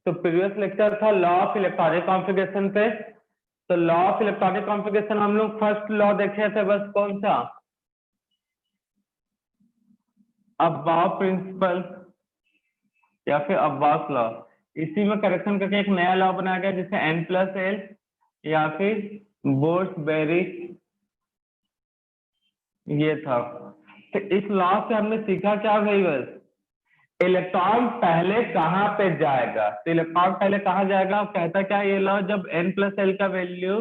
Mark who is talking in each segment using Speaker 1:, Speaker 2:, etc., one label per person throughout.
Speaker 1: तो previous lecture था law of electronic configuration पे। तो लॉ ऑफ इलेक्ट्रॉनिक कॉन्फ़िगरेशन हम लोग फर्स्ट लॉ देखे थे, बस कौन सा, अबाव प्रिंसिपल या फिर अब्बास लॉ। इसी में करेक्शन करके एक नया लॉ बनाया गया जिसे N+L या फिर बोर्स-बेरी ये था। तो इस लॉ से हमने सीखा क्या भाई, बस इलेक्ट्रॉन पहले कहाँ पे जाएगा। तो इलेक्ट्रॉन पहले कहाँ जाएगा, कहता क्या ये लॉ, जब N+L का वैल्यू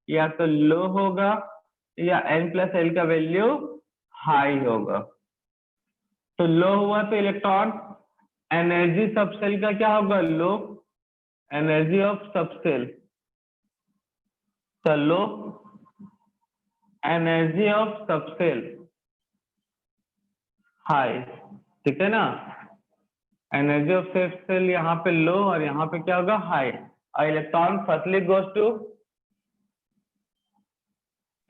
Speaker 1: या तो लो होगा या N+L का वैल्यू हाई होगा। तो लो हुआ तो इलेक्ट्रॉन एनर्जी सबसेल का क्या होगा, लो, एनर्जी ऑफ सबसेल, चलो एनर्जी ऑफ सबसेल हाई, ठीक है ना। एनर्जी ऑफ सबसेल यहाँ पे लो और यहाँ पे क्या होगा, हाई। और electron firstly goes to,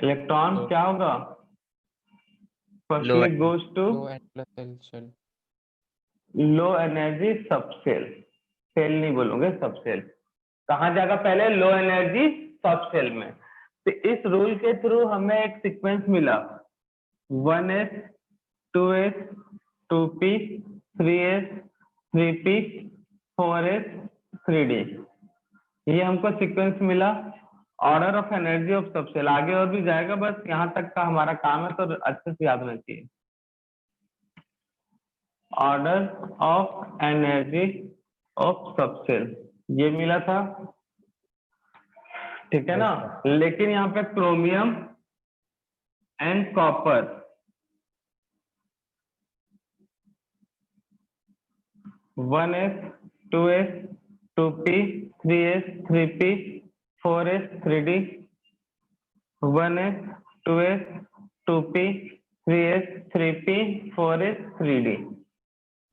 Speaker 1: electron क्या होगा, firstly goes to low energy subshell, shell नहीं बोलोगे, सबसेल। कहाँ जाएगा पहले, लो एनर्जी सबसेल में। तो इस रूल के थ्रू हमें एक सीक्वेंस मिला, 1s 2s 2p 3s 3p 4s 3d, ये हमको सीक्वेंस मिला order of energy of subshell. आगे और भी जाएगा, बस यहाँ तक का हमारा काम है, तो अच्छे से याद होना चाहिए। Order of energy of subshell ये मिला था, ठीक है ना। लेकिन यहाँ पे chromium and copper, one S 2s 2p 3s 3p 4s 3d, 1s 2s 2p 3s 3p 4s 3d।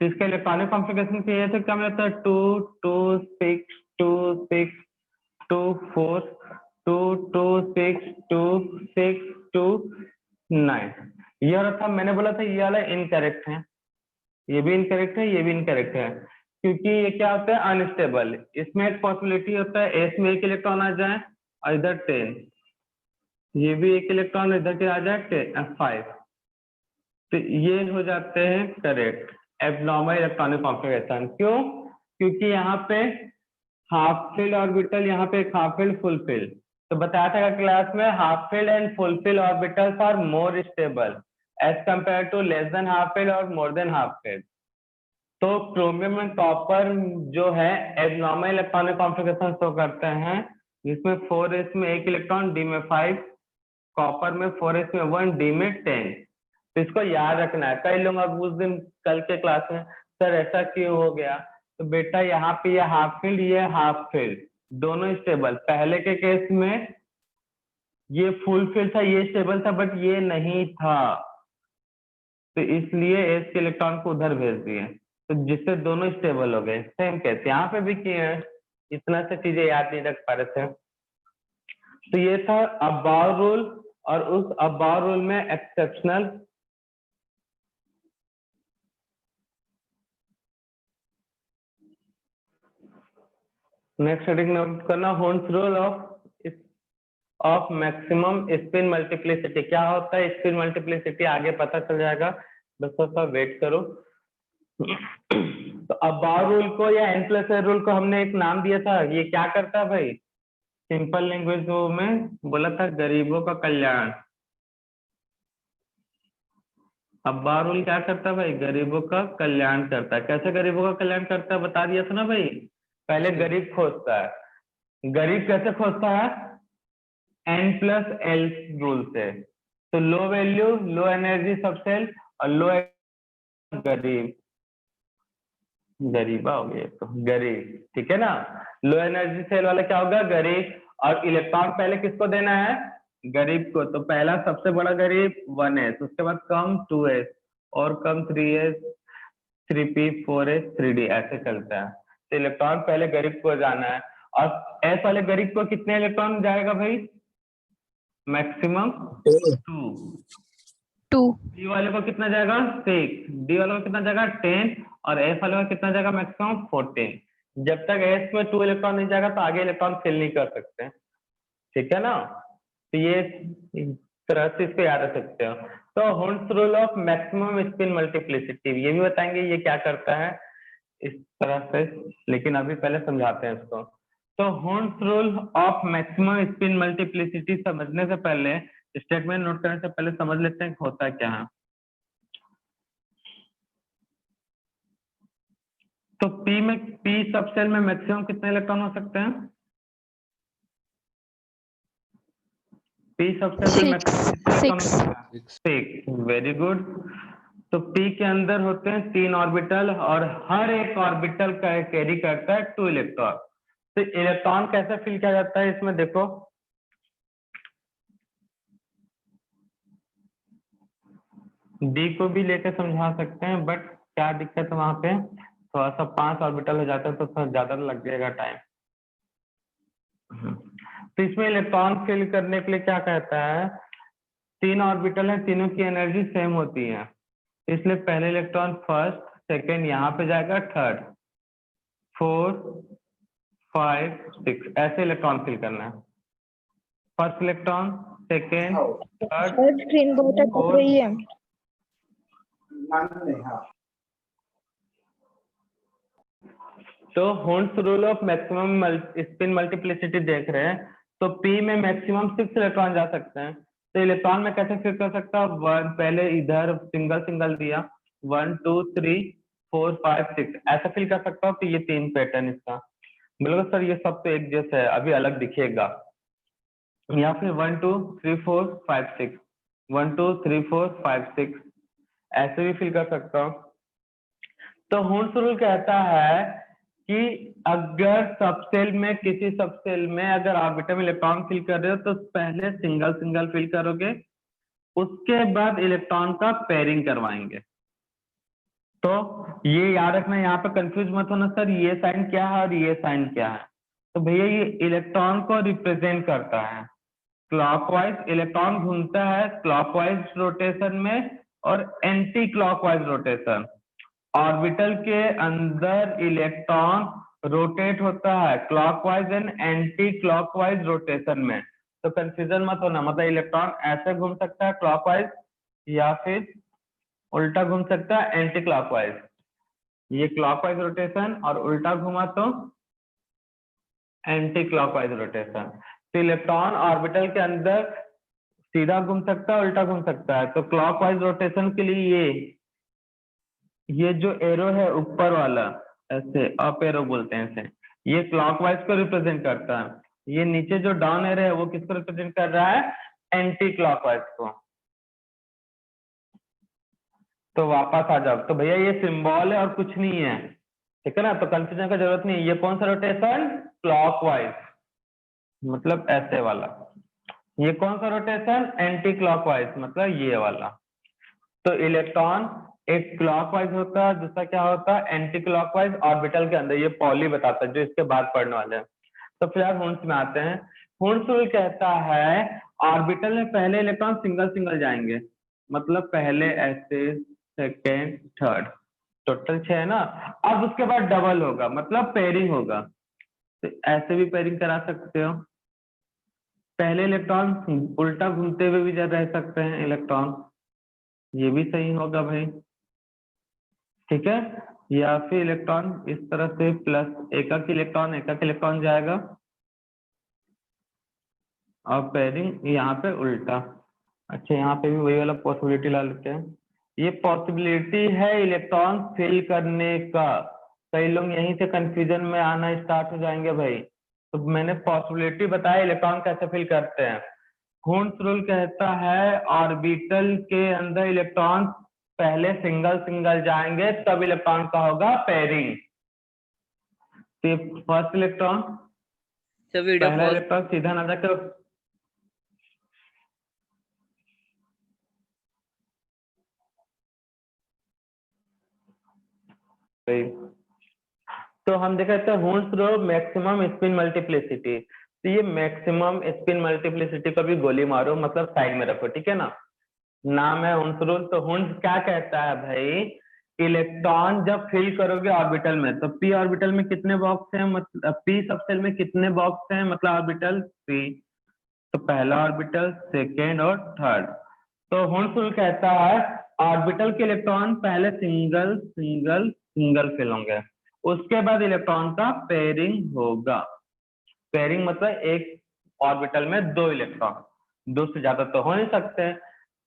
Speaker 1: तो इसका इलेक्ट्रॉनिक कॉन्फ़िगरेशन चाहिए तो क्या मिलता है, 2 2 6 2 6 2 4 2 2 6 2 6 2 9। ये वाला था, मैंने बोला था ये वाला इनकरेक्ट है, ये भी इनकरेक्ट है, ये भी इनकरेक्ट है, क्योंकि ये क्या होता है, अनस्टेबल। इसमें एक पॉसिबिलिटी होता है एस में एक इलेक्ट्रॉन आ जाए और इधर 10, ये भी एक इलेक्ट्रॉन इधर के आ जाए 5, तो ये हो जाते हैं करेक्ट एब्नॉर्मल इलेक्ट्रॉनिक कॉन्फ़िगरेशन। क्यों, क्योंकि यहाँ पे हाफ फिल ऑर्बिटल, यहाँ पे एक हाफ फिल फुल फिल। तो बताया था क्लास में half fill and full fill orbitals are more stable as compare to less than half fill और मोर देन हाफ फिल। तो क्रोमियम एंड कॉपर जो है एब्नॉर्मल इलेक्ट्रॉनिक कॉन्फ़िगरेशन शो करते हैं, जिसमें 4s में एक इलेक्ट्रॉन, d में 5, कॉपर में 4s में 1, d में 10। तो इसको याद रखना है। कई लोग अब उस दिन कल के क्लास में सर ऐसा क्यों हो गया, तो बेटा यहाँ पे ये हाफ फील्ड, ये हाफ फील्ड दोनों स्टेबल। पहले के केस में ये फुल फील्ड था, ये स्टेबल था, बट ये नहीं था, तो इसलिए एस के इलेक्ट्रॉन को उधर भेज दिए, तो जिससे दोनों स्टेबल हो गए। सेम केस यहाँ पे भी किए हैं, इतना से चीजें याद नहीं रख पा रहे थे। तो ये था अबाव रूल, और उस अबाव रूल में एक्सेप्शनल नेक्स्ट हेडिंग नोट करना, होर्न्स rule of maximum spin multiplicity. क्या होता है स्पिन मल्टीप्लिसिटी, आगे पता चल जाएगा, बस थोड़ा वेट करो। तो अबाव रूल को या N+L रूल को हमने एक नाम दिया था, ये क्या करता है भाई, सिंपल लैंग्वेज में बोला था, गरीबों का कल्याण। अबाव रूल क्या करता है भाई, गरीबों का कल्याण करता है। कैसे गरीबों का कल्याण करता है, बता दिया था ना भाई। पहले गरीब खोजता है, गरीब कैसे खोजता है, N+L रूल से। तो लो वैल्यू, लो एनर्जी सबसेल, और लो गरीब, गरीबा हो गया तो गरीब, ठीक है ना। लो एनर्जी सेल वाला क्या होगा, गरीब। और इलेक्ट्रॉन पहले किसको देना है, गरीब को। तो पहला सबसे बड़ा गरीब 1s, उसके बाद कम 2s, और कम 3s 3p 4s 3d, ऐसे चलता है। तो इलेक्ट्रॉन पहले गरीब को जाना है, और एस वाले गरीब को कितने इलेक्ट्रॉन जाएगा भाई, मैक्सिमम 2। डी वाले को कितना जाएगा 6, डी वाले को कितना जाएगा 10, और एस वाले में कितना जाएगा मैक्सिमम 14। जब तक एस में 2 इलेक्ट्रॉन नहीं जाएगा तो आगे इलेक्ट्रॉन फिल नहीं कर सकते, ठीक है ना। तो ये इस तरह से इसको याद रख सकते हो। तो horns rule of maximum spin multiplicity ये भी बताएंगे ये क्या करता है इस तरह से, लेकिन अभी पहले समझाते हैं इसको। तो horns rule of maximum spin multiplicity समझने से पहले, स्टेटमेंट नोट करने से पहले समझ लेते हैं होता क्या है। तो पी सबसेल में मैक्सिमम कितने इलेक्ट्रॉन हो सकते हैं? पी सबसेल में मैक्सिमम कितने इलेक्ट्रॉन हो सकते हैं? 6। Very good. तो पी के अंदर होते हैं 3 ऑर्बिटल और हर एक ऑर्बिटल का कैरी करता है 2 इलेक्ट्रॉन। तो इलेक्ट्रॉन कैसे फिल किया जाता है इसमें देखो, डी को भी लेकर समझा सकते हैं, बट क्या दिक्कत है वहां पे, थोड़ा सा 5 ऑर्बिटल हो जाता है तो थोड़ा ज्यादा लग जाएगा टाइम। तो इसमें इलेक्ट्रॉन फिल करने के लिए क्या कहता है, 3 ऑर्बिटल है, तीनों की एनर्जी सेम होती है, इसलिए पहले इलेक्ट्रॉन फर्स्ट, सेकेंड यहाँ पे जाएगा, थर्ड, 4, 5, 6 ऐसे इलेक्ट्रॉन फिल करना है। First electron, second, third,
Speaker 2: screen बहुत अटक रही है।
Speaker 1: तो horns rule of maximum spin multiplicity देख रहे हैं, तो पी में मैक्सिमम 6 इलेक्ट्रॉन जा सकते हैं। तो इलेक्ट्रॉन में कैसे फिल कर सकता है, पहले इधर सिंगल सिंगल दिया, 1 2 3 4 5 6 ऐसा फिल कर सकता हूँ। तो ये 3 पैटर्न इसका, बोलोगे सर ये सब तो एक जैसा है, अभी अलग दिखेगा, या फिर 1 2 3 4 5 6 1 2 3 4 5 6 ऐसे भी फिल कर सकता हूँ। तो हॉर्न्स रूल कहता है कि अगर सबसेल में, किसी सबसेल में अगर ऑर्बिटल में इलेक्ट्रॉन फिल कर रहे हो तो पहले सिंगल सिंगल फिल करोगे, उसके बाद इलेक्ट्रॉन का पेयरिंग करवाएंगे। तो ये याद रखना, यहाँ पे कंफ्यूज मत होना सर ये साइन क्या है और ये साइन क्या है। तो भैया ये इलेक्ट्रॉन को रिप्रेजेंट करता है, क्लॉकवाइज इलेक्ट्रॉन घूमता है क्लॉकवाइज रोटेशन में और एंटी क्लॉकवाइज रोटेशन। ऑर्बिटल के अंदर इलेक्ट्रॉन रोटेट होता है clockwise and anti clockwise rotation में। तो कंफ्यूजन मत होना, मतलब इलेक्ट्रॉन ऐसे घूम सकता है क्लॉकवाइज या फिर उल्टा घूम सकता है एंटी क्लॉकवाइज। ये क्लॉकवाइज रोटेशन और उल्टा घुमा तो एंटी क्लॉकवाइज रोटेशन। तो इलेक्ट्रॉन ऑर्बिटल के अंदर सीधा घूम सकता है उल्टा घूम सकता है। तो क्लॉकवाइज रोटेशन के लिए ये जो एरो है ऊपर वाला, ऐसे अप एरो बोलते हैं इसे, ये क्लॉकवाइज को रिप्रेजेंट करता है। ये नीचे जो डाउन एरो है वो किसको रिप्रेजेंट कर रहा है, एंटी क्लॉकवाइज को। तो वापस आ जाओ, तो भैया ये सिंबल है और कुछ नहीं है, ठीक है ना। तो कंफ्यूजन का जरूरत नहीं है। ये कौन सा रोटेशन, क्लॉकवाइज, मतलब ऐसे वाला। ये कौन सा रोटेशन, एंटी क्लॉकवाइज, मतलब ये वाला। तो इलेक्ट्रॉन एक क्लॉकवाइज होता है, दूसरा क्या होता है, एंटी क्लॉकवाइज ऑर्बिटल के अंदर। ये पॉली बताता है जो इसके बाद पढ़ने वाले हैं। तो फिर हॉर्न्स में आते हैं। हॉर्न्स रूल कहता है ऑर्बिटल में पहले इलेक्ट्रॉन सिंगल सिंगल जाएंगे, मतलब पहले ऐसे, सेकेंड, थर्ड, टोटल 6 है ना। अब उसके बाद डबल होगा, मतलब पेयरिंग होगा। तो ऐसे भी पेयरिंग करा सकते हो। पहले इलेक्ट्रॉन उल्टा घूमते हुए भी रह सकते हैं इलेक्ट्रॉन, ये भी सही होगा भाई, ठीक है। या फिर इलेक्ट्रॉन इस तरह से प्लस एक इलेक्ट्रॉन जाएगा और पेयरिंग यहाँ पे उल्टा। अच्छा यहाँ पे भी वही वाला पॉसिबिलिटी ला लेते हैं। ये पॉसिबिलिटी है इलेक्ट्रॉन फिल करने का। कई लोग यहीं से कंफ्यूजन में आना स्टार्ट हो जाएंगे भाई। तो मैंने पॉसिबिलिटी बताया इलेक्ट्रॉन कैसे फिल करते हैं। हॉर्न्स रूल कहता है ऑर्बिटल के अंदर इलेक्ट्रॉन पहले सिंगल सिंगल जाएंगे, तब इलेक्ट्रॉन का होगा पेयरिंग। तो फर्स्ट इलेक्ट्रॉन, पहला इलेक्ट्रॉन सीधा ना जाकर, तो हम देख रहे थे horns rule maximum spin multiplicity. तो ये मैक्सिमम स्पिन मल्टीप्लिसिटी को भी गोली मारो, मतलब साइड में रखो, ठीक है ना। नाम है हॉर्न्स रूल। तो हॉर्न्स क्या कहता है भाई इलेक्ट्रॉन जब फिल करोगे ऑर्बिटल में, तो पी ऑर्बिटल में कितने बॉक्स हैं, मतलब पी सबसेल में कितने बॉक्स हैं, मतलब ऑर्बिटल पी। तो पहला ऑर्बिटल, सेकेंड और थर्ड। तो हुंसफुल कहता है ऑर्बिटल के इलेक्ट्रॉन पहले सिंगल सिंगल सिंगल फिल होंगे, उसके बाद इलेक्ट्रॉन का पेयरिंग होगा। पेयरिंग मतलब एक ऑर्बिटल में 2 इलेक्ट्रॉन, 2 से ज्यादा तो हो नहीं सकते।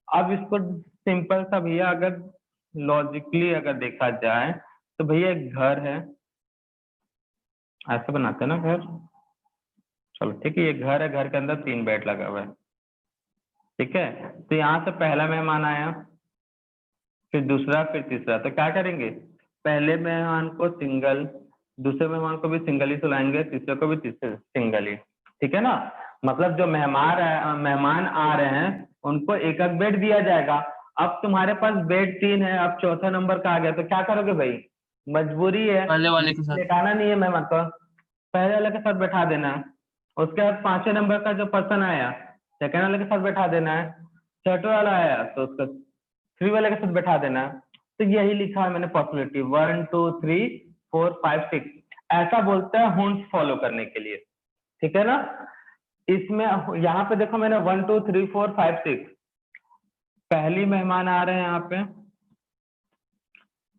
Speaker 1: अब इसको सिंपल सा भैया अगर लॉजिकली अगर देखा जाए तो भैया एक घर है, ऐसे बनाते हैं ना घर। चलो ठीक है, ये घर है, घर के अंदर 3 बेड लगा हुआ है, ठीक है। तो यहाँ से पहला मेहमान आया, फिर दूसरा, फिर तीसरा। तो क्या करेंगे, पहले मेहमान को सिंगल, दूसरे मेहमान को भी सिंगल ही सुलाएंगे, तीसरे को भी तीसरे सिंगल ही, ठीक है ना। मतलब जो मेहमान आ रहे हैं उनको एक एक बेड दिया जाएगा। अब तुम्हारे पास बेड 3 है, अब चौथा नंबर का आ गया, तो क्या करोगे भाई, मजबूरी है,
Speaker 3: पहले वाले के साथ।
Speaker 1: लेटाना नहीं है मेहमान को, पहले वाले के साथ बैठा देना है। उसके बाद 5वें नंबर का जो पर्सन आया, सेकंड वाले के साथ बैठा देना है। छठे वाला आया तो उसको 3 वाले के साथ बैठा देना है। तो यही लिखा है मैंने पॉसिबिलिटी 1 2 3 4 5 6, ऐसा बोलते हैं हुंस फॉलो करने के लिए, ठीक है ना। इसमें यहाँ पे देखो मैंने 1 2 3 4 5 6, पहली मेहमान आ रहे हैं यहाँ पे,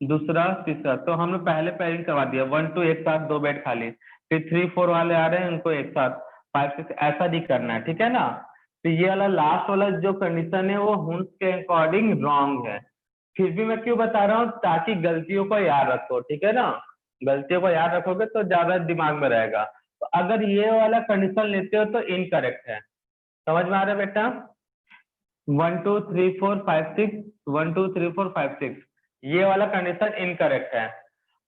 Speaker 1: दूसरा तीसरा, तो हमने पहले पेयरिंग करवा दिया, 1 2 एक साथ 2 बेड खाली, फिर 3 4 वाले आ रहे हैं उनको एक साथ, 5 6 ऐसा नहीं करना है, ठीक है ना। तो ये वाला लास्ट वाला जो कंडीशन है वो हुंस के अकॉर्डिंग रॉन्ग है। फिर भी मैं क्यों बता रहा हूँ, ताकि गलतियों को याद रखो, ठीक है ना। गलतियों को याद रखोगे तो ज्यादा दिमाग में रहेगा। तो अगर ये वाला कंडीशन लेते हो तो इनकरेक्ट है, समझ में आ रहा है बेटा। 1 2 3 4 5 6, 1 2 3 4 5 6, ये वाला कंडीशन इनकरेक्ट है।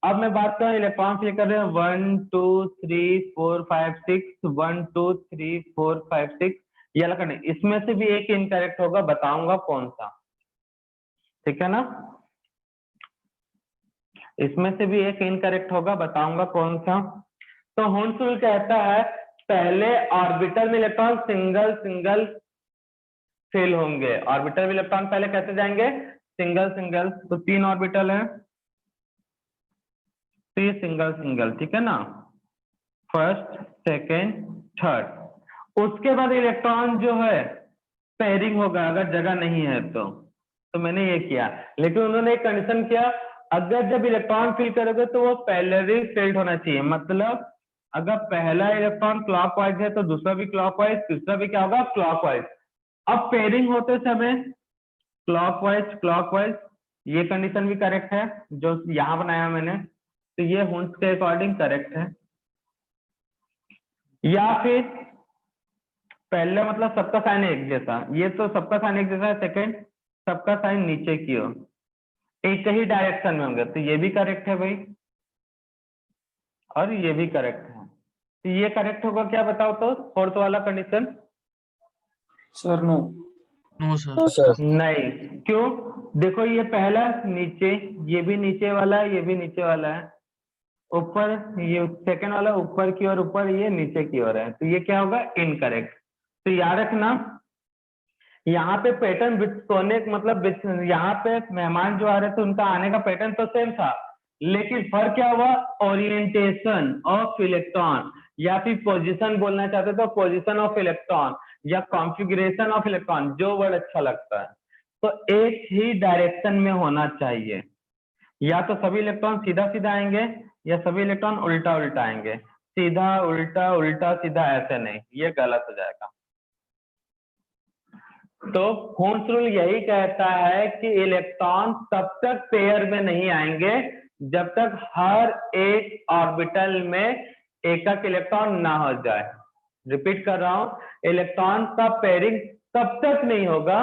Speaker 1: अब मैं बात करूं इलेक्ट्रॉन फिल कर रहे हैं 1 2 3 4 5 6, 1 2 3 4 5 6, ये वाला कंडीशन, इसमें से भी एक इनकरेक्ट होगा, बताऊंगा कौन सा, ठीक है ना। इसमें से भी एक इनकरेक्ट होगा, बताऊंगा कौन सा। तो हुंसफुल कहता है पहले ऑर्बिटल में इलेक्ट्रॉन सिंगल सिंगल फिल होंगे, ऑर्बिटल में इलेक्ट्रॉन पहले कैसे जाएंगे, सिंगल सिंगल। तो 3 ऑर्बिटल है, तो ये सिंगल सिंगल, ठीक है ना, फर्स्ट सेकेंड थर्ड। उसके बाद इलेक्ट्रॉन जो है पेयरिंग होगा, अगर जगह नहीं है तो मैंने ये किया। लेकिन उन्होंने एक कंडीशन किया, अगर जब इलेक्ट्रॉन फिल करोगे तो वो पैरेलली फिल्ड होना चाहिए, मतलब अगर पहला इलेक्ट्रॉन क्लॉकवाइज है तो दूसरा भी क्लॉकवाइज, तीसरा भी क्या होगा क्लॉकवाइज। अब पेयरिंग होते समय क्लॉकवाइज क्लॉकवाइज, ये कंडीशन भी करेक्ट है जो यहाँ बनाया मैंने, तो ये हुंस के अकॉर्डिंग करेक्ट है। या फिर पहले मतलब सबका साइन एक जैसा, ये तो सबका साइन एक जैसा है, सेकंड सबका साइन नीचे की ओर, एक ही डायरेक्शन में होंगे, तो ये भी करेक्ट है भाई, और ये भी करेक्ट है। तो ये करेक्ट होगा क्या बताओ, तो फोर्थ वाला कंडीशन।
Speaker 4: Sir no.
Speaker 3: नो
Speaker 2: तो
Speaker 3: सर।
Speaker 2: सर
Speaker 1: नहीं, क्यों, देखो ये पहला नीचे, ये भी नीचे वाला है, ये भी नीचे वाला है, ऊपर ये सेकंड वाला ऊपर की ओर, ऊपर ये नीचे की ओर है, तो ये क्या होगा इनकरेक्ट। तो याद रखना यहाँ पे पैटर्न सोने मतलब यहाँ पे मेहमान जो आ रहे थे उनका आने का पैटर्न तो सेम था, लेकिन फर्क क्या हुआ, ओरिएंटेशन ऑफ इलेक्ट्रॉन, या फिर पोजीशन बोलना चाहते तो पोजीशन ऑफ इलेक्ट्रॉन, या कॉन्फ़िगरेशन ऑफ इलेक्ट्रॉन, जो वर्ड अच्छा लगता है। तो एक ही डायरेक्शन में होना चाहिए, या तो सभी इलेक्ट्रॉन सीधा सीधा आएंगे या सभी इलेक्ट्रॉन उल्टा उल्टा आएंगे, सीधा उल्टा उल्टा सीधा ऐसे नहीं, ये गलत हो जाएगा। तो हुंस रूल यही कहता है कि इलेक्ट्रॉन तब तक पेयर में नहीं आएंगे जब तक हर एक ऑर्बिटल में एक एक इलेक्ट्रॉन ना हो जाए। रिपीट कर रहा हूं, इलेक्ट्रॉन का पेयरिंग तब तक नहीं होगा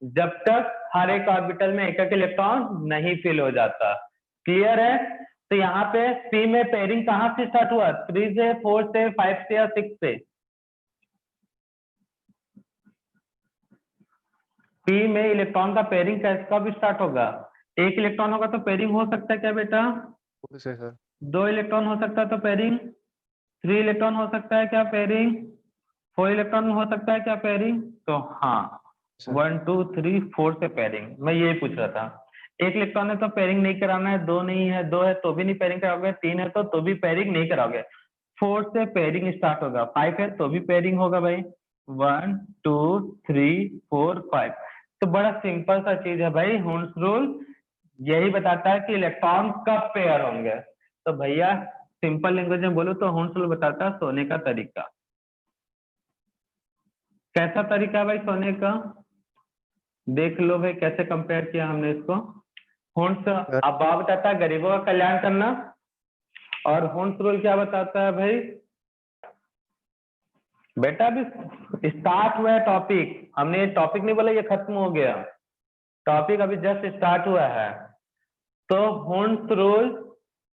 Speaker 1: जब तक हर एक ऑर्बिटल में एक एक इलेक्ट्रॉन नहीं फिल हो जाता। क्लियर है। तो यहाँ पे पी में पेयरिंग कहाँ से स्टार्ट हुआ, 3 से 4 से 5 से या 6 से। पी में इलेक्ट्रॉन का पेयरिंग कब स्टार्ट होगा, एक इलेक्ट्रॉन होगा तो पेयरिंग हो सकता है क्या बेटा,
Speaker 4: सर
Speaker 1: 2 इलेक्ट्रॉन हो सकता है तो पेयरिंग, 3 इलेक्ट्रॉन हो सकता है क्या पेयरिंग, 4 इलेक्ट्रॉन हो सकता है क्या पेयरिंग। तो हाँ 1 2 3 4 से पेयरिंग, मैं यही पूछ रहा था। एक इलेक्ट्रॉन है तो पेयरिंग नहीं कराना है, दो नहीं है, दो है तो भी नहीं पेयरिंग कराओगे, तीन है तो भी पेयरिंग नहीं कराओगे। फोर से पेयरिंग स्टार्ट होगा, फाइव है तो भी पेयरिंग होगा भाई, 1 2 3 4 5। तो बड़ा सिंपल सा चीज है भाई, हुंस रूल यही बताता है कि इलेक्ट्रॉन कब पेयर होंगे। तो भैया सिंपल लैंग्वेज में बोलो तो हुंस रूल बताता है सोने का तरीका। कैसा तरीका है भाई सोने का, देख लो भाई कैसे कंपेयर किया हमने इसको। हुंस
Speaker 4: सर
Speaker 1: अब्बा बताता है गरीबों का कल्याण करना, और हुंस रूल क्या बताता है भाई, बेटा अभी स्टार्ट हुआ है टॉपिक, हमने ये टॉपिक नहीं बोला ये खत्म हो गया, टॉपिक अभी जस्ट स्टार्ट हुआ है। तो हुंस rule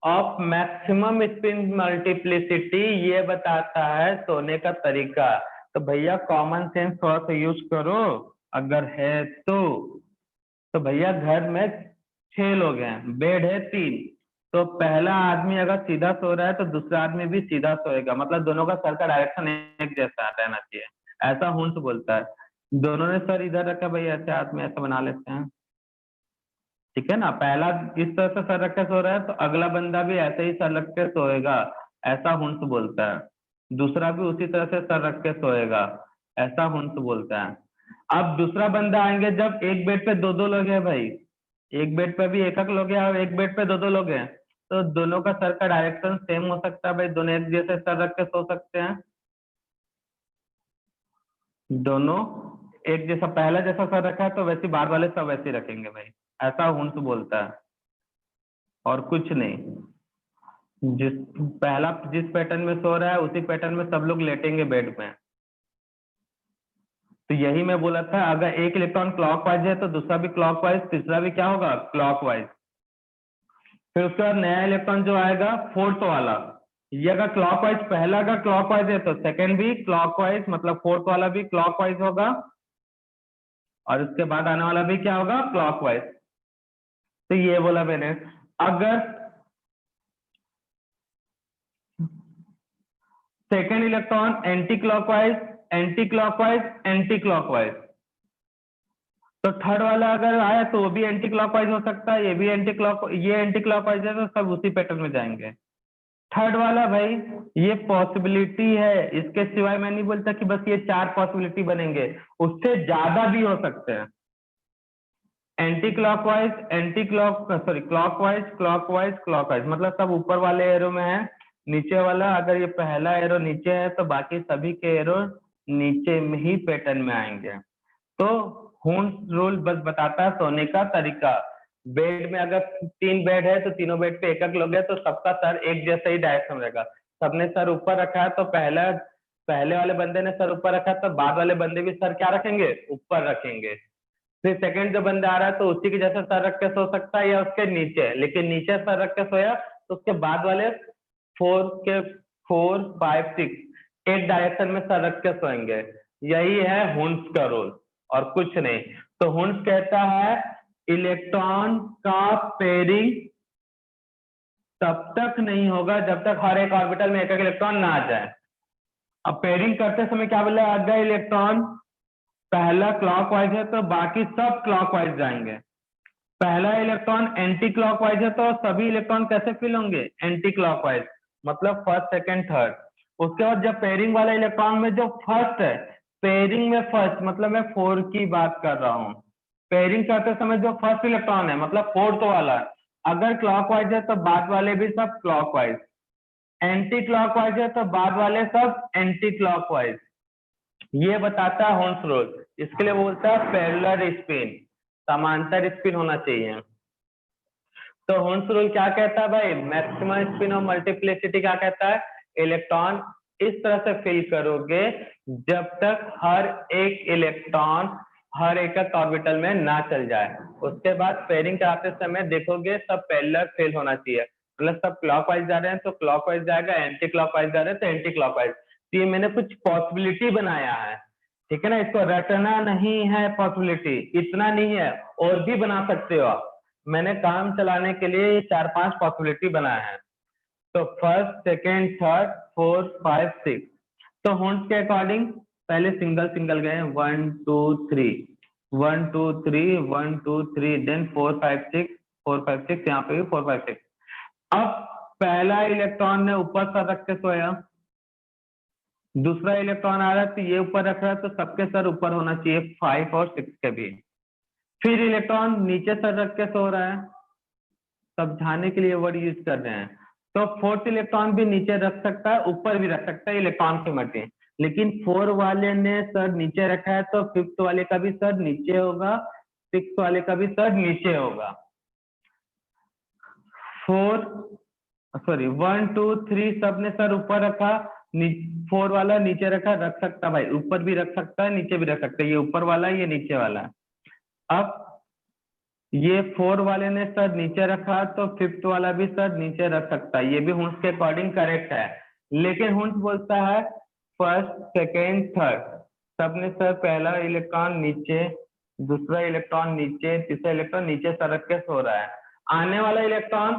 Speaker 1: of maximum spin multiplicity ये बताता है सोने का तरीका। तो भैया कॉमन सेंस थोड़ा सा यूज करो अगर है तो भैया घर में 6 लोग हैं, बेड है 3, तो पहला आदमी अगर सीधा सो रहा है तो दूसरा आदमी भी सीधा सोएगा, मतलब दोनों का सर का डायरेक्शन एक जैसा रहना चाहिए, ऐसा हुंस बोलता है। दोनों ने सर इधर रखा भाई, ऐसे हाथ में ऐसा बना लेते हैं, ठीक है ना, पहला इस तरह से सर रख के सो रहा है तो अगला बंदा भी ऐसे ही सर रख के सोएगा, ऐसा हुंस बोलता है। दूसरा भी उसी तरह से सर रख के सोएगा, ऐसा हुंस बोलता है। अब दूसरा बंदा आएंगे जब एक बेड पे दो दो लोग हैं भाई, एक बेड पे भी एक एक लोग हैं और एक बेड पे दो दो लोग हैं, तो दोनों का सर का डायरेक्शन सेम हो सकता है भाई, दोनों एक जैसे सर रख के सो सकते हैं, दोनों एक जैसा, पहला जैसा सर रखा है तो वैसे बाद वाले सब वैसे ही रखेंगे भाई, ऐसा हुंस बोलता है और कुछ नहीं। जिस पैटर्न में सो रहा है उसी पैटर्न में सब लोग लेटेंगे बेड में। तो यही मैं बोला था, अगर एक इलेक्ट्रॉन क्लॉकवाइज है तो दूसरा भी क्लॉकवाइज, तीसरा भी क्या होगा क्लॉकवाइज। फिर उसके बाद नया इलेक्ट्रॉन जो आएगा फोर्थ वाला, ये अगर क्लॉकवाइज, पहला अगर क्लॉकवाइज है तो सेकंड भी क्लॉकवाइज, मतलब फोर्थ वाला भी क्लॉकवाइज होगा, और उसके बाद आने वाला भी क्या होगा क्लॉकवाइज। तो ये बोला मैंने, अगर second electron anti clockwise anti clockwise anti clockwise, तो थर्ड वाला अगर आया तो वो भी एंटी क्लॉकवाइज हो सकता है, ये भी ये एंटी क्लॉकवाइज है तो सब उसी पैटर्न में जाएंगे। थर्ड वाला भाई ये पॉसिबिलिटी है, इसके सिवाय मैं नहीं बोलता कि बस ये 4 पॉसिबिलिटी बनेंगे, उससे ज्यादा भी हो सकते हैं। Anti clockwise clockwise clockwise clockwise, मतलब सब ऊपर वाले एरो में है, नीचे वाला अगर ये पहला एरो नीचे है तो बाकी सभी के एरो नीचे में ही पैटर्न में आएंगे। तो हुंस रूल बस बताता है सोने का तरीका। बेड में अगर 3 बेड है तो तीनों बेड पे एक एक लोग है तो सबका सर एक जैसा ही डायरेक्शन रहेगा, सबने सर ऊपर रखा है तो पहले वाले बंदे ने सर ऊपर रखा है तो बाद वाले बंदे भी सर क्या रखेंगे ऊपर रखेंगे। फिर सेकंड जो बंदा आ रहा है तो उसी के जैसे सर रख के सो सकता है या उसके नीचे, लेकिन नीचे सर रख के सोया तो उसके बाद वाले 4 5 6 एक डायरेक्शन में सर रख के सोएंगे। यही है हुंस का रूल और कुछ नहीं। तो हुंस कहता है इलेक्ट्रॉन का पेयरिंग तब तक नहीं होगा जब तक हर एक ऑर्बिटल में एक एक इलेक्ट्रॉन ना आ जाए। अब पेयरिंग करते समय क्या बोला, अगर इलेक्ट्रॉन पहला क्लॉकवाइज है तो बाकी सब क्लॉकवाइज जाएंगे, पहला इलेक्ट्रॉन एंटी क्लॉकवाइज है तो सभी इलेक्ट्रॉन कैसे फिल होंगे एंटी क्लॉकवाइज, मतलब फर्स्ट सेकंड थर्ड। उसके बाद जब पेयरिंग वाला इलेक्ट्रॉन में जो फर्स्ट है, पेयरिंग में फर्स्ट मतलब मैं 4 की बात कर रहा हूं, पेयरिंग करते समय जो फर्स्ट इलेक्ट्रॉन है मतलब फोर्थ वाला, अगर क्लॉकवाइज है तो बाद वाले भी सब क्लॉकवाइज, एंटी क्लॉकवाइज है तो बाद वाले सब एंटी क्लॉकवाइज। ये बताता है हुंस रूल, इसके लिए बोलता है पैरेलल स्पिन, समांतर स्पिन होना चाहिए। तो हुंस रूल क्या कहता है भाई, मैक्सिमम स्पिन ऑफ मल्टीप्लिसिटी क्या कहता है, इलेक्ट्रॉन इस तरह से फिल करोगे जब तक हर एक इलेक्ट्रॉन हर एक ऑर्बिटल में ना चल जाए। उसके बाद पेयरिंग कराते समय देखोगे सब पैरेलल फिल होना चाहिए, मतलब सब क्लॉकवाइज जा रहे हैं तो क्लॉकवाइज जाएगा, एंटी क्लॉकवाइज जा रहे हैं तो एंटी क्लॉकवाइज। तो ये मैंने कुछ पॉसिबिलिटी बनाया है, ठीक है ना, इसको रटना नहीं है, पॉसिबिलिटी इतना नहीं है, और भी बना सकते हो आप। मैंने काम चलाने के लिए ये 4-5 पॉसिबिलिटी बनाए हैं। तो फर्स्ट सेकेंड थर्ड 4 5 6। तो हुंस के अकॉर्डिंग पहले सिंगल सिंगल गए 1 2 3 1 2 3 1 2 3, देन 4 5 6 4 5 6, यहाँ पे भी 4 5 6। अब पहला इलेक्ट्रॉन ने ऊपर सर रख के सोया, दूसरा इलेक्ट्रॉन आ रहा है तो ये ऊपर रख रहा है, तो सबके सर ऊपर होना चाहिए 5 और 6 के भी। फिर इलेक्ट्रॉन नीचे सर रख के सो रहा है, समझाने के लिए वर्ड यूज कर रहे हैं। तो फोर्थ इलेक्ट्रॉन भी नीचे रख सकता है, ऊपर भी रख सकता है, इलेक्ट्रॉन की मर्जी। लेकिन 4 वाले ने सर नीचे रखा है तो 5th वाले का भी सर नीचे होगा, 6th वाले का भी सर नीचे होगा। 1 2 3 सबने सर ऊपर रखा, 4 वाला नीचे रखा, रख सकता भाई, ऊपर भी रख सकता है, नीचे भी रख सकता है, ये ऊपर वाला है, ये नीचे वाला है। अब ये 4 वाले ने सर नीचे रखा तो 5th वाला भी सर नीचे रख सकता है, ये भी हुंस के अकॉर्डिंग करेक्ट है। लेकिन हुंस बोलता है फर्स्ट सेकेंड थर्ड सबने सर पहला इलेक्ट्रॉन नीचे, दूसरा इलेक्ट्रॉन नीचे, तीसरा इलेक्ट्रॉन नीचे सर रख के सो रहा है। आने वाला इलेक्ट्रॉन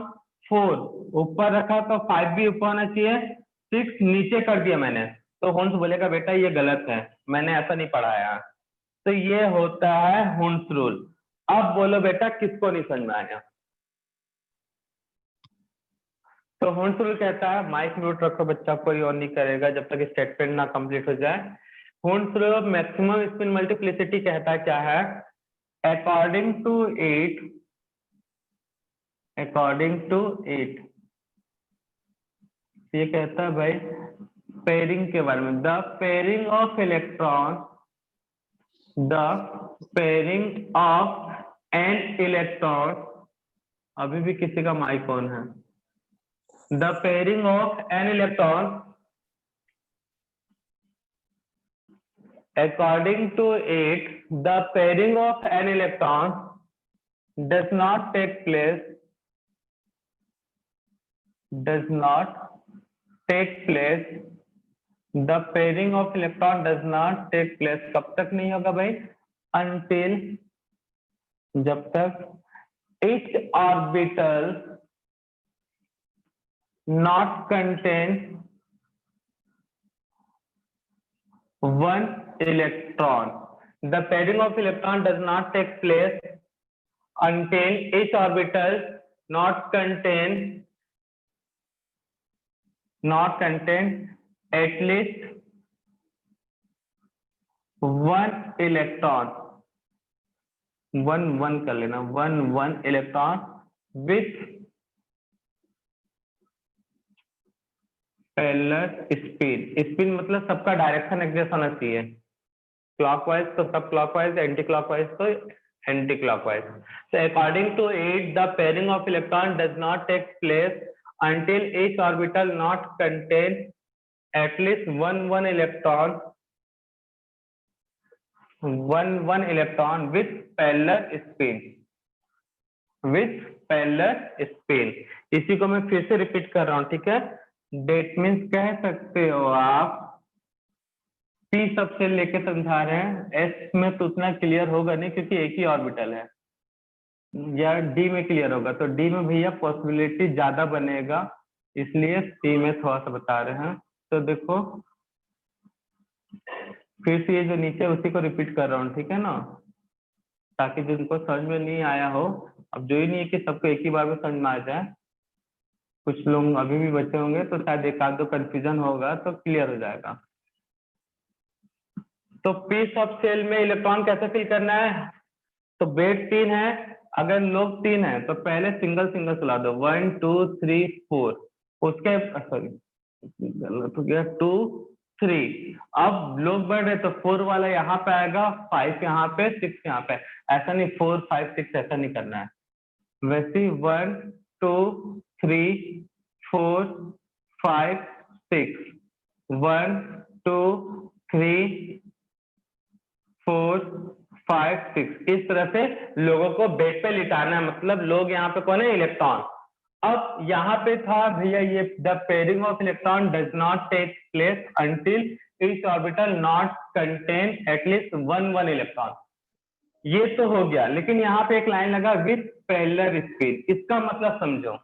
Speaker 1: 4 ऊपर रखा तो 5 भी ऊपर होना चाहिए, 6 नीचे कर दिया मैंने, तो हुंस बोलेगा बेटा ये गलत है, मैंने ऐसा नहीं पढ़ाया। तो ये होता है हुंस रूल। अब बोलो बेटा किसको नहीं समझ में आया? तो हुंस रूल कहता है, माइक म्यूट रखो बच्चा, कोई और नहीं करेगा जब तक स्टेटमेंट ना कंप्लीट हो जाए। हुंस रूल मैक्सिमम स्पिन मल्टीप्लिसिटी कहता है क्या है? अकॉर्डिंग टू 8 ये कहता है भाई पेयरिंग के बारे में, the pairing of electron, the pairing of an electron, अभी भी किसी का माइक ऑन है, the pairing of an electron according to 8, the pairing of an electron does not take place, the pairing of electron does not take place, कब तक नहीं होगा भाई? Until, जब तक each orbital not contain one electron, the pairing of electron does not take place until each orbital not contain at least one electron, one कर लेना, one electron with parallel spin मतलब सबका डायरेक्शन एग्जैक्ट होना चाहिए, clockwise तो सब clockwise, anti clockwise तो anti clockwise. So according to 8, the pairing of electron does not take place until each orbital not contain at least one electron with parallel spin। इसी को मैं फिर से रिपीट कर रहा हूँ, ठीक है? डेट मीन्स कह सकते हो आप, पी सबसे लेके समझा रहे हैं, एस में तो उतना क्लियर होगा नहीं क्योंकि एक ही ऑर्बिटल है, या डी में क्लियर होगा, तो डी में भैया पॉसिबिलिटी ज्यादा बनेगा, इसलिए सी में थोड़ा सा बता रहे हैं। तो देखो फिर से ये जो नीचे उसी को रिपीट कर रहा हूँ, ठीक है ना, ताकि जिनको समझ में नहीं आया हो, अब जो ही नहीं है कि सबको एक ही बार में समझ में आ जाए, कुछ लोग अभी भी बचे होंगे तो शायद एक आध दो कंफ्यूजन होगा, तो क्लियर हो जाएगा। तो पी सब सेल में इलेक्ट्रॉन कैसे फिल करना है? तो बेट 3 है, अगर लोग 3 है तो पहले सिंगल सिंगल चला दो, 1 2 3 4, उसके सॉरी गलत हो गया, 2 3। अब लोग बढ़ रहे तो 4 वाला यहाँ पे आएगा, 5 यहाँ पे, 6 यहाँ पे, ऐसा नहीं 4 5 6 ऐसा नहीं करना है, वैसे 1 2 3 4 5 6, 1 2 3 4 5 6, इस तरह से लोगों को बेड पे लिटाना है, मतलब लोग यहाँ पे कौन है? इलेक्ट्रॉन। अब यहाँ पे था भैया ये the pairing of electron does not take place until each orbital not contain at least one electron, ये तो हो गया। लेकिन यहाँ पे एक लाइन लगा विथ पैरेलल स्पीड, इसका मतलब समझो।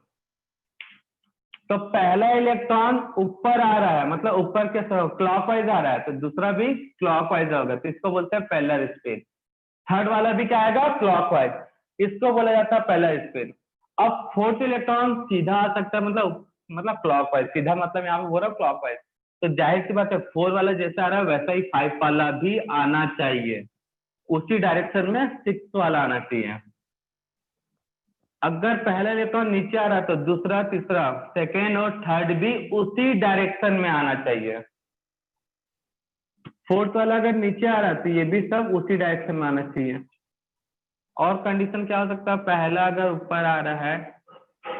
Speaker 1: तो पहला इलेक्ट्रॉन ऊपर आ रहा है, मतलब ऊपर के क्लॉकवाइज आ रहा है, तो दूसरा भी क्लॉकवाइज होगा, तो इसको बोलते हैं पैरेलल स्पीड। थर्ड वाला भी क्या आएगा? क्लॉकवाइज, इसको बोला जाता है पैरेलल स्पीड। अब फोर्थ इलेक्ट्रॉन सीधा आ सकता है, मतलब क्लॉकवाइज, सीधा मतलब यहाँ पे बोल रहा हूँ क्लॉकवाइज, तो जाहिर सी बात है 4 वाला जैसा आ रहा है वैसा ही 5 वाला भी आना चाहिए, उसी डायरेक्शन में 6 वाला आना चाहिए। अगर पहला इलेक्ट्रॉन नीचे आ रहा है तो दूसरा, तीसरा, सेकेंड और थर्ड भी उसी डायरेक्शन में आना चाहिए। फोर्थ वाला अगर नीचे आ रहा है तो ये भी सब उसी डायरेक्शन में आना चाहिए। और कंडीशन क्या हो सकता है, पहला अगर ऊपर आ रहा है,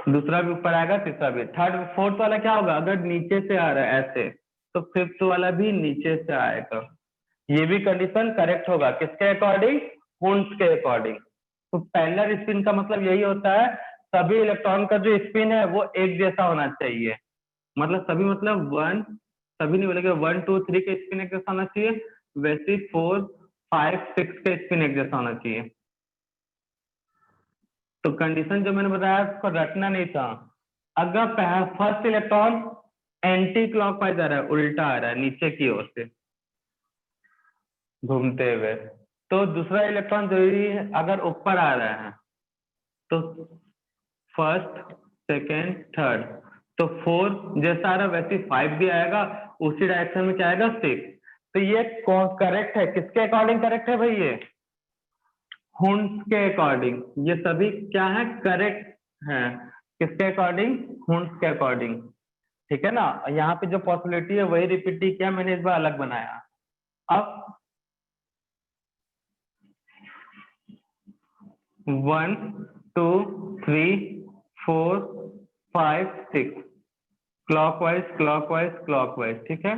Speaker 1: दूसरा भी ऊपर आएगा, तीसरा भी, थर्ड फोर्थ वाला क्या होगा, अगर नीचे से आ रहा है ऐसे तो फिफ्थ वाला भी नीचे से आएगा। ये भी कंडीशन करेक्ट होगा, किसके अकॉर्डिंग, हुंस के अकॉर्डिंग। तो पैरेलल स्पिन का मतलब यही होता है सभी इलेक्ट्रॉन का जो स्पिन है वो एक जैसा होना चाहिए, मतलब सभी मतलब वन, सभी नहीं बोलेंगे 1 2 3 के स्पिन एक जैसा होना चाहिए, वैसे 4 5 6 के स्पिन एक जैसा होना चाहिए। तो कंडीशन जो मैंने बताया उसको रटना नहीं था। अगर फर्स्ट इलेक्ट्रॉन एंटी क्लॉकवाइज आ रहा है, उल्टा आ रहा है नीचे की ओर से घूमते हुए, तो दूसरा इलेक्ट्रॉन जरूरी है अगर ऊपर आ रहा है तो फर्स्ट, सेकेंड, थर्ड, तो 4 जैसा आ रहा है वैसे 5 भी आएगा, उसी डायरेक्शन में क्या आएगा 6। तो ये करेक्ट है, किसके अकॉर्डिंग करेक्ट है भाई, ये हुंस के अकॉर्डिंग, ये सभी क्या है, करेक्ट है, किसके अकॉर्डिंग, हुंस के अकॉर्डिंग। ठीक है ना, यहाँ पे जो पॉसिबिलिटी है वही रिपीट किया मैंने, इस बार अलग बनाया। अब 1 2 3 4 5 6 क्लॉकवाइज क्लॉकवाइज क्लॉकवाइज, ठीक है,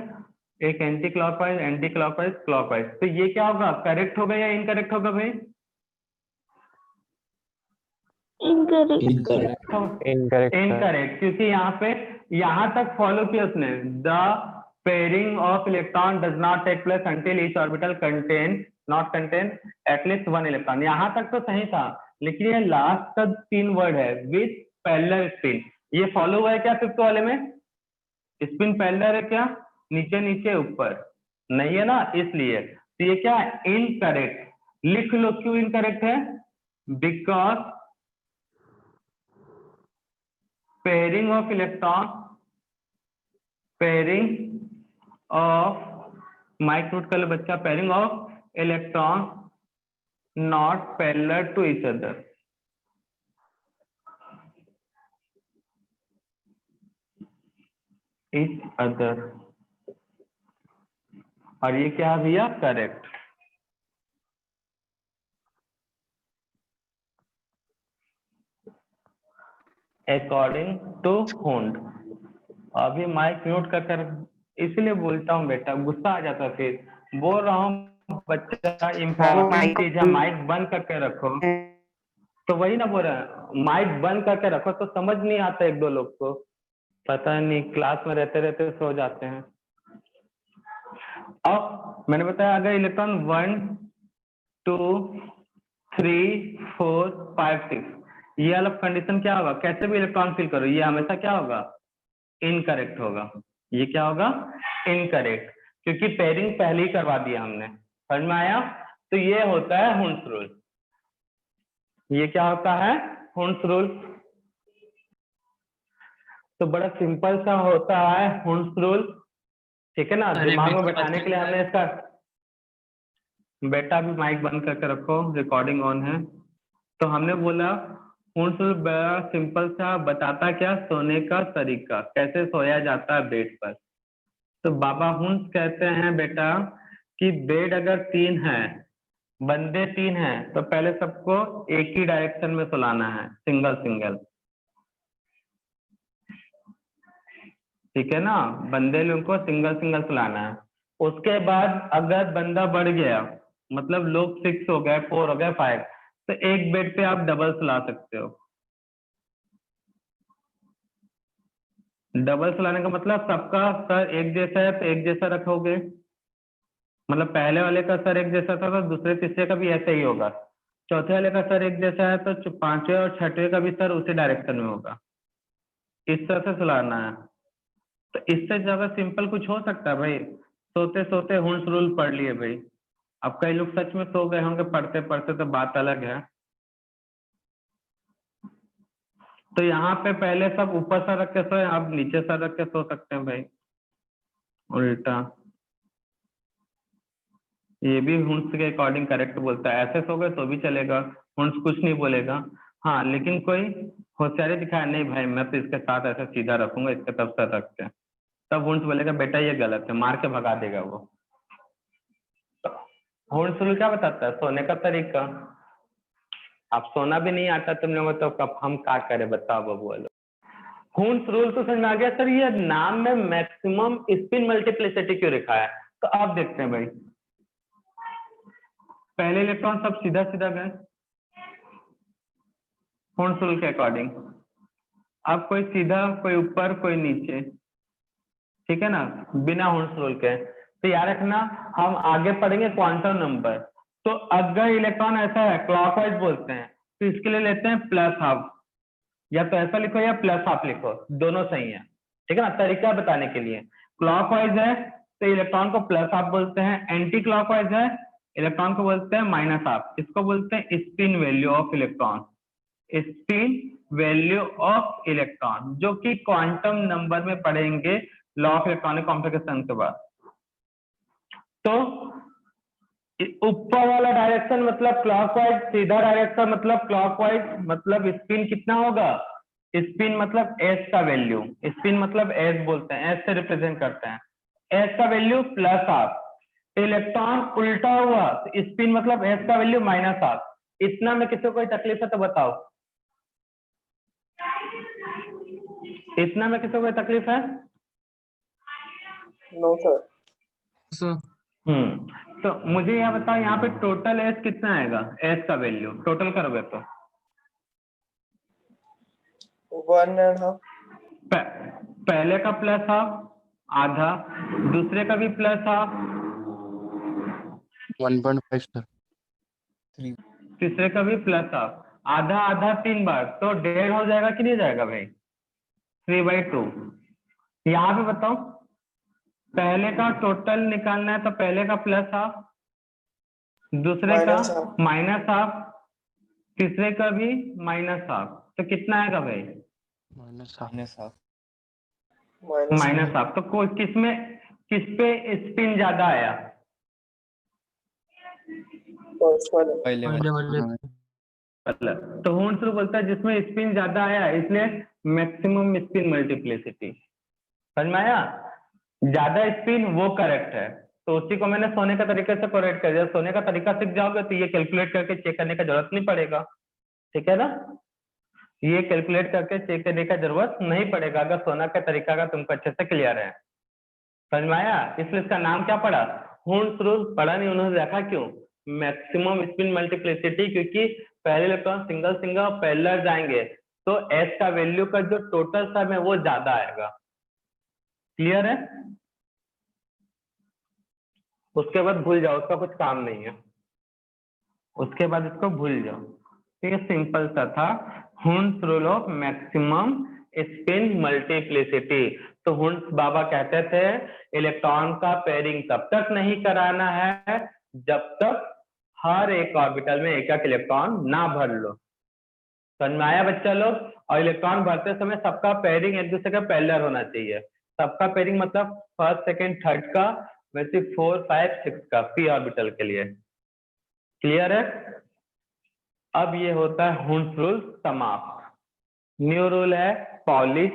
Speaker 1: एक anti clockwise anti clockwise clockwise. तो ये क्या होगा, करेक्ट होगा या इनकरेक्ट होगा भाई,
Speaker 2: इनकरेक्ट।
Speaker 4: इनकरेक्ट है।
Speaker 1: इनकरेक्ट, क्योंकि यहाँ पे यहाँ तक फॉलो किया उसने, the pairing of electron does not take place until each orbital contain not contain at least 1 electron. यहाँ तक तो सही था, लेकिन ये लास्ट का 3 वर्ड है विथ पैरेलल स्पिन, ये फॉलो हुआ है क्या फिफ्थ वाले में, स्पिन पैरेलल है क्या, नीचे नीचे ऊपर नहीं है ना, इसलिए तो ये क्या इनकरेक्ट, लिख लो क्यों इनकरेक्ट है, because pairing of electron, pairing of, mic note कर लो बच्चा, pairing of electron not parallel to each other, और ये क्या है भैया, करेक्ट। अकॉर्डिंग टू हुंड, अभी माइक म्यूट कर इसलिए बोलता हूँ बेटा, गुस्सा आ जाता है, फिर बोल रहा हूँ बच्चा इंपॉर्टेंट चीज है, माइक बंद करके रखो, तो वही ना बोल रहा है, माइक बंद करके रखो, तो समझ नहीं आता एक दो लोग को, पता नहीं क्लास में रहते रहते सो जाते हैं। अब मैंने बताया अगर इलेक्ट्रॉन 1 2 3 4 5 6, ये वाला कंडीशन क्या होगा, कैसे भी इलेक्ट्रॉन फिल करो ये हमेशा क्या होगा, इनकरेक्ट होगा। ये क्या होगा, इनकरेक्ट, क्योंकि पेयरिंग पहले ही करवा दिया हमने, समझ में आया। तो ये होता है हुंस रूल, ये क्या होता है, हुंस रूल। तो बड़ा सिंपल सा होता है हुंस रूल, ठीक है ना, दिमाग में बैठाने के लिए हमने इसका, बेटा भी माइक बंद करके रखो, रिकॉर्डिंग ऑन है। तो हमने बोला हुंस रूल बड़ा सिंपल सा, बताता क्या, सोने का तरीका, कैसे सोया जाता है बेड पर। तो बाबा हुंस कहते हैं बेटा कि बेड अगर 3 है, बंदे 3 हैं, तो पहले सबको एक ही डायरेक्शन में सुलाना है, सिंगल सिंगल, ठीक है ना, बंदे लोगों को सिंगल सिंगल सुलाना है। उसके बाद अगर बंदा बढ़ गया, मतलब लोग 6 हो गए, 4 हो गए, 5, तो एक बेड पे आप डबल सुला सकते हो। डबल सुलाने का मतलब सबका सर एक जैसा है तो एक जैसा रखोगे, मतलब पहले वाले का सर एक जैसा था तो दूसरे तीसरे का भी ऐसा ही होगा, चौथे वाले का सर एक जैसा है तो पांचवे और छठवें का भी सर उसी डायरेक्शन में होगा, इस तरह से सुलाना है। तो इससे ज्यादा सिंपल कुछ हो सकता है भाई, सोते सोते हुंस रूल पढ़ लिए भाई। अब कई लोग सच में सो गए होंगे पढ़ते पढ़ते, तो बात अलग है। तो यहाँ पे पहले सब ऊपर सर रख के सोए, अब नीचे सर रख के सो सकते हैं भाई, उल्टा। ये भी हुंस के अकॉर्डिंग करेक्ट बोलता है, ऐसे सो गए तो भी चलेगा, हुंस कुछ नहीं बोलेगा। हाँ लेकिन कोई होशियारी दिखाया नहीं भाई, मैं तो इसके साथ ऐसे सीधा रखूंगा, इसके तब सर रख के, तब हुंस बोलेगा बेटा ये गलत है, मार के भगा देगा वो। हुंस रूल क्या बताता है? सोने का तरीका। अब सोना भी नहीं आता तुम लोगों तो कब हम क्या करें, बताओ बबुआ लोग। हुंस रूल तो समझ में आ गया सर, ये नाम में मैक्सिमम स्पिन मल्टीप्लिसिटी क्यों लिखा है? तो अब देखते हैं भाई, पहले इलेक्ट्रॉन सब सीधा सीधा गए हुंस रूल के अकॉर्डिंग, अब कोई सीधा, कोई ऊपर, कोई नीचे, ठीक है ना, बिना हुंस रूल के। तो याद रखना, हम आगे पढ़ेंगे क्वांटम नंबर, तो अगर इलेक्ट्रॉन ऐसा है क्लॉकवाइज बोलते हैं, तो इसके लिए लेते हैं प्लस हाफ, या तो ऐसा लिखो या प्लस हाफ लिखो, दोनों सही है, ठीक है ना। तरीका बताने के लिए, क्लॉकवाइज है तो इलेक्ट्रॉन को प्लस हाफ बोलते हैं, एंटी क्लॉकवाइज है इलेक्ट्रॉन को बोलते हैं माइनस हाफ। इसको बोलते हैं spin value of electron, spin value of electron, जो कि क्वांटम नंबर में पढ़ेंगे लॉ ऑफ इलेक्ट्रॉनिक कॉम्प्लिकेशन के बाद। तो ऊपर वाला डायरेक्शन मतलब क्लॉकवाइज, सीधा डायरेक्शन मतलब क्लॉकवाइज, मतलब स्पिन कितना होगा? स्पिन मतलब एस का वैल्यू, स्पिन मतलब एस बोलते हैं, एस से रिप्रेजेंट करते हैं, एस का वैल्यू प्लस हाफ। इलेक्ट्रॉन उल्टा हुआ तो स्पिन मतलब एस का वैल्यू माइनस हाफ। इतना में किसी को कोई तकलीफ है तो बताओ, इतना में किसी को कोई तकलीफ है?
Speaker 3: No sir.
Speaker 1: तो मुझे यह बताओ, यहाँ पे टोटल एस कितना आएगा? एस का वैल्यू टोटल करोगे तो
Speaker 3: 1.5।
Speaker 1: पहले का प्लस हाफ आधा, दूसरे का भी प्लस हाफ,
Speaker 4: 1.5 सर।
Speaker 1: तीसरे का भी प्लस हाफ, आधा आधा 3 बार, तो 1.5 हो जाएगा कि नहीं जाएगा भाई? 3/2। यहाँ पे बताओ, पहले का टोटल निकालना है तो पहले का प्लस हाफ, दूसरे का
Speaker 3: माइनस हाफ।
Speaker 1: माइनस हाफ, तीसरे का भी माइनस हाफ, तो कितना आएगा भाई?
Speaker 4: Minus half.
Speaker 1: Minus half. तो कोई किस पे स्पिन ज्यादा आया?
Speaker 3: फर्स्ट वाले।
Speaker 1: मतलब तो हुंस रूल बोलता है जिसमें स्पिन ज्यादा आया इसलिए मैक्सिमम स्पिन मल्टीप्लिसिटी। समझ में आया? ज्यादा स्पिन वो करेक्ट है, तो उसी को मैंने सोने का तरीके से करेक्ट कर दिया। सोने का तरीका सीख जाओगे तो ये कैलकुलेट करके चेक करने का जरूरत नहीं पड़ेगा, ठीक है ना। ये कैलकुलेट करके चेक करने का जरूरत नहीं पड़ेगा अगर सोना का तरीका का तुमको अच्छे से क्लियर है। समझ में आया? इसलिए इसका नाम क्या पड़ा? हुंस रूल पढ़ा नहीं उन्होंने, देखा क्यों? मैक्सिमम स्पिन मल्टीप्लिसिटी, क्योंकि पहले इलेक्ट्रॉन सिंगल सिंगल पैरेलल जाएंगे तो एस का वैल्यू का जो टोटल सम है वो ज्यादा आएगा। क्लियर है? उसके बाद भूल जाओ, उसका कुछ काम नहीं है, उसके बाद इसको भूल जाओ, ठीक है। सिंपल सा था, हुंस rule of maximum spin multiplicity. तो हुंस बाबा कहते थे इलेक्ट्रॉन का पेयरिंग तब तक नहीं कराना है जब तक हर एक ऑर्बिटल में एक एक इलेक्ट्रॉन ना भर लो। समझ में आया बच्चा लोग? और इलेक्ट्रॉन भरते समय सबका पेयरिंग एक दूसरे का पैरेलल होना चाहिए। सबका पेयरिंग मतलब फर्स्ट सेकंड थर्ड का, वैसे 4 5 6 का पी ऑर्बिटल के लिए। क्लियर है? अब ये होता है हुंस रूल समाप्त। न्यू रूल है पॉलिश,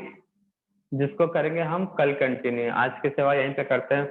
Speaker 1: जिसको करेंगे हम कल कंटिन्यू। आज की सेवा यहीं पे करते हैं।